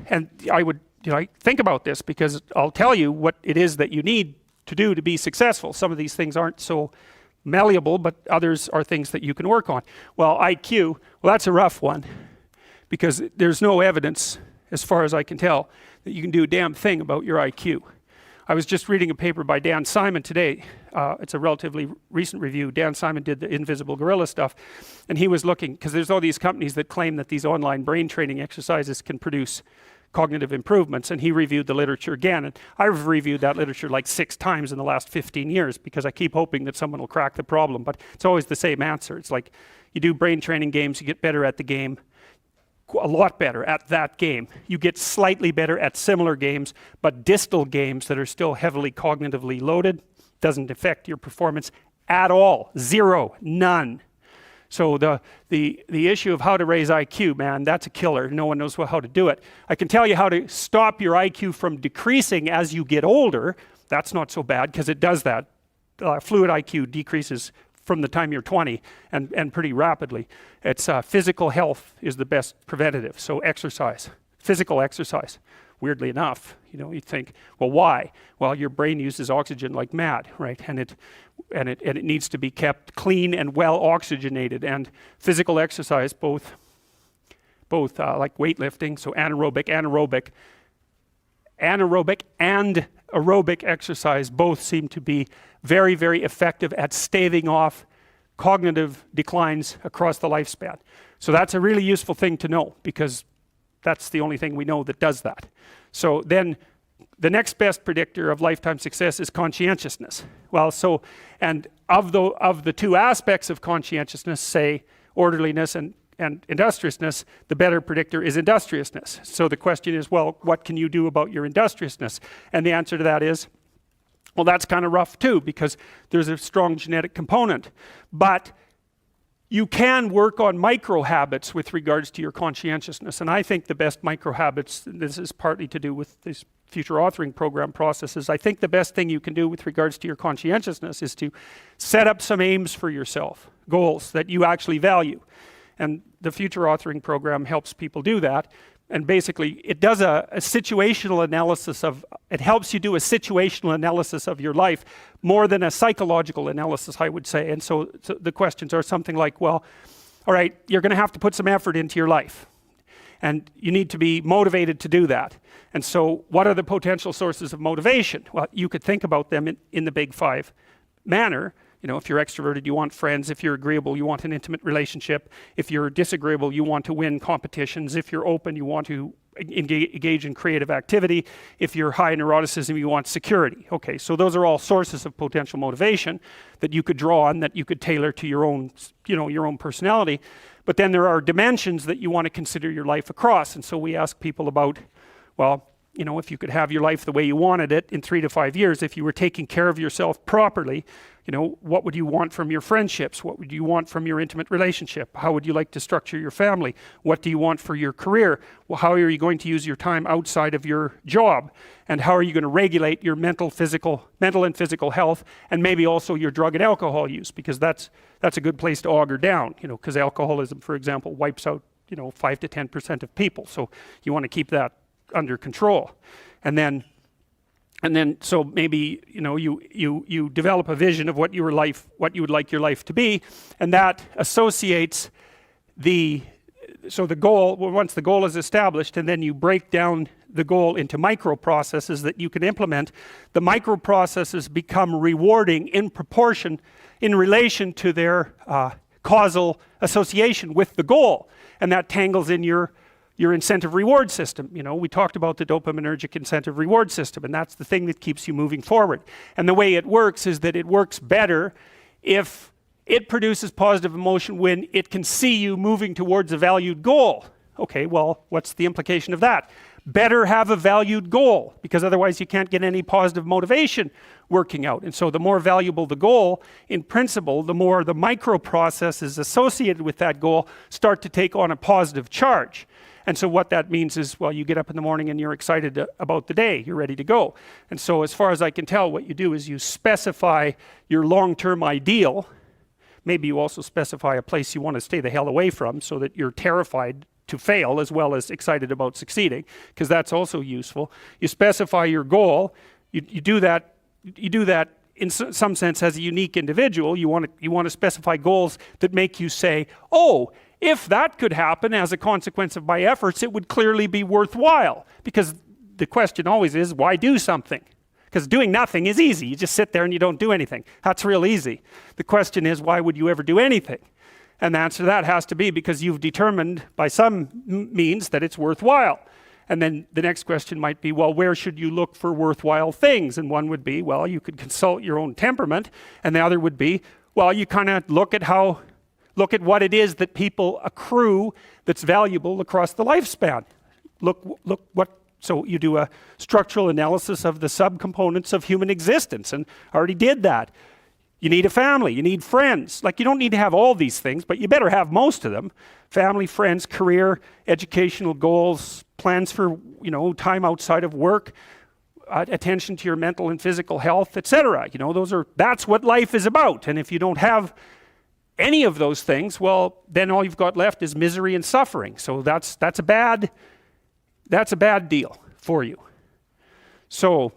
And I would think about this, because I'll tell you what it is that you need to do to be successful. Some of these things aren't so malleable, but others are things that you can work on. Well, IQ, well, that's a rough one, because there's no evidence, as far as I can tell, that you can do a damn thing about your IQ. I was just reading a paper by Dan Simon today. It's a relatively recent review. Dan Simon did the invisible gorilla stuff, and he was looking, because there's all these companies that claim that these online brain training exercises can produce cognitive improvements, and he reviewed the literature again. And I've reviewed that literature like 6 times in the last 15 years, because I keep hoping that someone will crack the problem, but it's always the same answer. It's like, you do brain training games, you get better at the game, a lot better at that game. You get slightly better at similar games, but distal games that are still heavily cognitively loaded doesn't affect your performance at all. Zero, none. So the issue of how to raise IQ, man, that's a killer. No one knows how to do it. I can tell you how to stop your IQ from decreasing as you get older. That's not so bad, because it does that. Fluid IQ decreases from the time you're 20 and pretty rapidly. It's physical health is the best preventative. So exercise, physical exercise. Weirdly enough, you think, well, why? Well, your brain uses oxygen like mad, right? And it needs to be kept clean and well oxygenated. And physical exercise, both like weightlifting, so anaerobic and aerobic exercise both seem to be very, very effective at staving off cognitive declines across the lifespan. So that's a really useful thing to know, because that's the only thing we know that does that. So then the next best predictor of lifetime success is conscientiousness. Well, so, and of the 2 aspects of conscientiousness, say orderliness and industriousness, the better predictor is industriousness. So the question is, well, what can you do about your industriousness? And the answer to that is, well, that's kind of rough too, because there's a strong genetic component. But you can work on micro habits with regards to your conscientiousness. And I think the best micro habits, this is partly to do with this future authoring program processes, I think the best thing you can do with regards to your conscientiousness is to set up some aims for yourself, goals that you actually value. And the future authoring program helps people do that. And basically, it does a situational analysis it helps you do a situational analysis of your life more than a psychological analysis, I would say. And so the questions are something like, well, all right, you're going to have to put some effort into your life. And you need to be motivated to do that. And so what are the potential sources of motivation? Well, you could think about them in the big 5 manner. If you're extroverted, you want friends. If you're agreeable, you want an intimate relationship. If you're disagreeable, you want to win competitions. If you're open, you want to engage in creative activity. If you're high in neuroticism, you want security. Okay, so those are all sources of potential motivation that you could draw on, that you could tailor to your own, your own personality. But then there are dimensions that you want to consider your life across. And so we ask people about, well, if you could have your life the way you wanted it in 3 to 5 years, if you were taking care of yourself properly, what would you want from your friendships? What would you want from your intimate relationship? How would you like to structure your family? What do you want for your career? Well, how are you going to use your time outside of your job? And how are you going to regulate your mental and physical health, and maybe also your drug and alcohol use? Because that's a good place to auger down, because alcoholism, for example, wipes out 5 to 10% of people. So you want to keep that under control. And then so maybe you develop a vision of what you would like your life to be, and that associates the goal. Well, once the goal is established, and then you break down the goal into micro processes that you can implement. The micro processes become rewarding in proportion, in relation to their causal association with the goal, and that tangles in your incentive reward system. We talked about the dopaminergic incentive reward system, and that's the thing that keeps you moving forward. And the way it works is that it works better if it produces positive emotion when it can see you moving towards a valued goal. Okay, well, what's the implication of that? Better have a valued goal, because otherwise you can't get any positive motivation working out. And so the more valuable the goal, in principle, the more the micro processes associated with that goal start to take on a positive charge. And so what that means is, well, you get up in the morning and you're excited about the day, you're ready to go. And so as far as I can tell, what you do is you specify your long-term ideal. Maybe you also specify a place you want to stay the hell away from, so that you're terrified to fail as well as excited about succeeding, because that's also useful. You specify your goal. You do that in some sense as a unique individual. You want to specify goals that make you say, oh, if that could happen as a consequence of my efforts, it would clearly be worthwhile. Because the question always is, why do something? Because doing nothing is easy. You just sit there and you don't do anything. That's real easy. The question is, why would you ever do anything? And the answer to that has to be because you've determined by some means that it's worthwhile. And then the next question might be, well, where should you look for worthwhile things? And one would be, well, you could consult your own temperament. And the other would be, well, you kind of look at what it is that people accrue that's valuable across the lifespan. So you do a structural analysis of the subcomponents of human existence, and I already did that. You need a family, you need friends. Like, you don't need to have all these things, but you better have most of them. Family, friends, career, educational goals, plans for, time outside of work, attention to your mental and physical health, etc. That's what life is about. And if you don't have any of those things, well, then all you've got left is misery and suffering. So that's a bad deal for you. So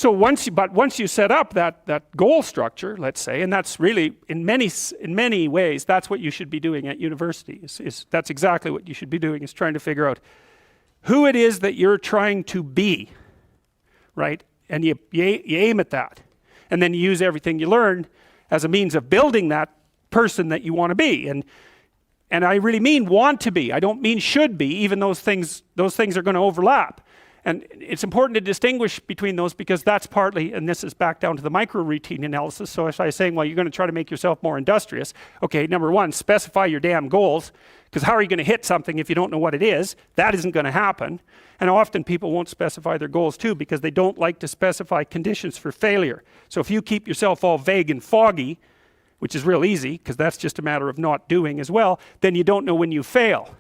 once you set up that goal structure, let's say, and that's really in many ways that's what you should be doing at university. That's exactly what you should be doing, is trying to figure out who it is that you're trying to be, right? And you aim at that, and then you use everything you learn as a means of building that person that you want to be. And I really mean want to be. I don't mean should be, even those things are going to overlap. And it's important to distinguish between those, because that's partly, and this is back down to the micro-routine analysis. So if I was saying, well, you're going to try to make yourself more industrious. Okay, number one, specify your damn goals, because how are you going to hit something if you don't know what it is? That isn't going to happen. And often people won't specify their goals too, because they don't like to specify conditions for failure. So if you keep yourself all vague and foggy, which is real easy, because that's just a matter of not doing as well, then you don't know when you fail.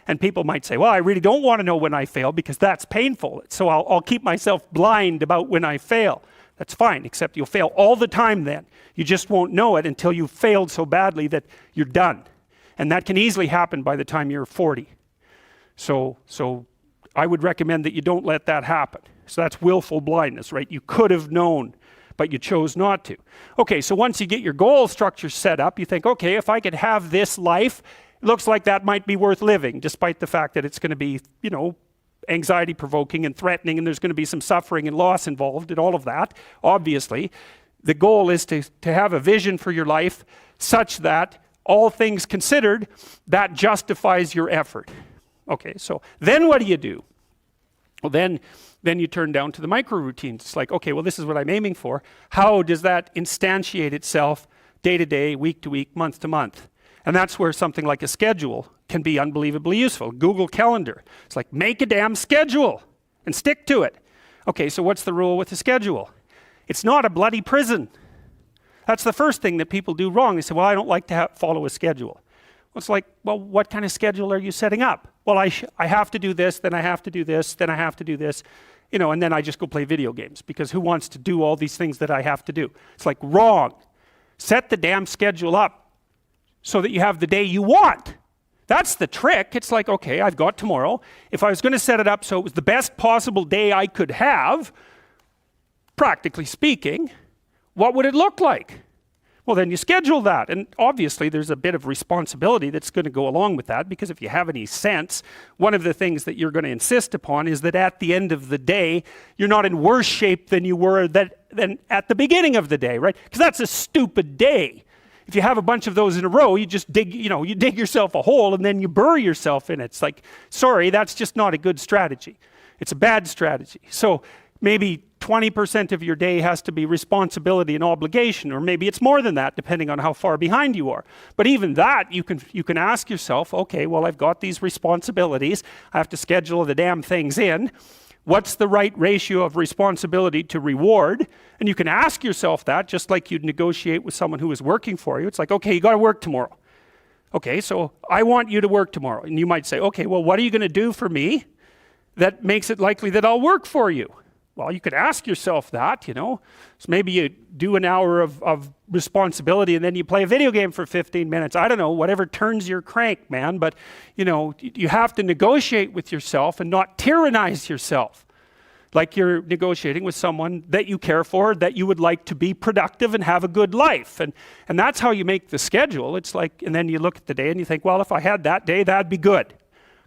And people might say, well, I really don't want to know when I fail because that's painful. So I'll keep myself blind about when I fail. That's fine, except you'll fail all the time then. You just won't know it until you've failed so badly that you're done. And that can easily happen by the time you're 40. So I would recommend that you don't let that happen. So that's willful blindness, right? You could have known, but you chose not to. Okay, so once you get your goal structure set up, you think, okay, if I could have this life, it looks like that might be worth living, despite the fact that it's going to be, anxiety provoking and threatening, and there's going to be some suffering and loss involved in all of that. Obviously, the goal is to have a vision for your life such that, all things considered, that justifies your effort. Okay, so then what do? Well, then you turn down to the micro routines. It's like, okay, well, this is what I'm aiming for. How does that instantiate itself day to day, week to week, month to month? And that's where something like a schedule can be unbelievably useful. Google Calendar. It's like, make a damn schedule and stick to it. Okay, so what's the rule with the schedule? It's not a bloody prison. That's the first thing that people do wrong. They say, well, I don't like to follow a schedule. Well, it's like, well, what kind of schedule are you setting up? Well, I have to do this, then I have to do this, then I have to do this, and then I just go play video games, because who wants to do all these things that I have to do? It's like, wrong. Set the damn schedule up so that you have the day you want. That's the trick. It's like, okay, I've got tomorrow. If I was going to set it up so it was the best possible day I could have, practically speaking, what would it look like? Well, then you schedule that. And obviously there's a bit of responsibility that's going to go along with that, because if you have any sense, one of the things that you're going to insist upon is that at the end of the day, you're not in worse shape than you were than at the beginning of the day, right? Because that's a stupid day. If you have a bunch of those in a row, you just dig yourself a hole and then you bury yourself in it. It's like, sorry, that's just not a good strategy. It's a bad strategy. So maybe 20% of your day has to be responsibility and obligation, or maybe it's more than that, depending on how far behind you are. But even that, you can ask yourself, okay, well, I've got these responsibilities. I have to schedule the damn things in. What's the right ratio of responsibility to reward? And you can ask yourself that, just like you'd negotiate with someone who is working for you. It's like, okay, you got to work tomorrow. Okay, so I want you to work tomorrow. And you might say, okay, well, what are you going to do for me that makes it likely that I'll work for you? Well, you could ask yourself that, you know. So maybe you do an hour of responsibility and then you play a video game for 15 minutes. I don't know, whatever turns your crank, man. But, you know, you have to negotiate with yourself and not tyrannize yourself. Like you're negotiating with someone that you care for, that you would like to be productive and have a good life. And that's how you make the schedule. It's like, and then you look at the day and you think, well, if I had that day, that'd be good.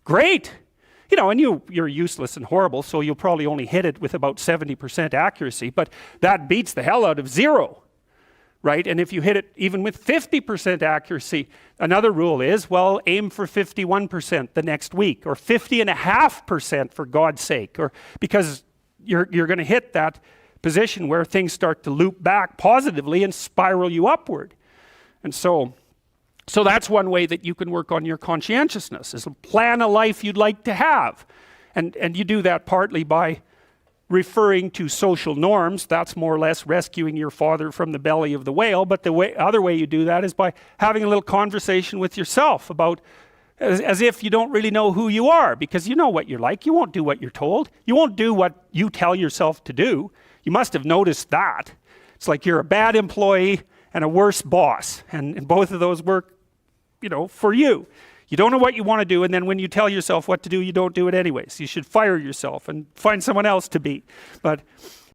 Great. You know, and you're useless and horrible, so you'll probably only hit it with about 70% accuracy, but that beats the hell out of 0, right? And if you hit it even with 50% accuracy, another rule is, well, aim for 51% the next week, or 50.5% for God's sake, or because you're going to hit that position where things start to loop back positively and spiral you upward. And so that's one way that you can work on your conscientiousness, is plan a life you'd like to have. And you do that partly by referring to social norms. That's more or less rescuing your father from the belly of the whale. But the other way you do that is by having a little conversation with yourself about, as if you don't really know who you are, because you know what you're like. You won't do what you're told. You won't do what you tell yourself to do. You must have noticed that. It's like you're a bad employee and a worse boss. And both of those work, you know, for you. You don't know what you want to do, and then when you tell yourself what to do, you don't do it anyways. You should fire yourself and find someone else to be. But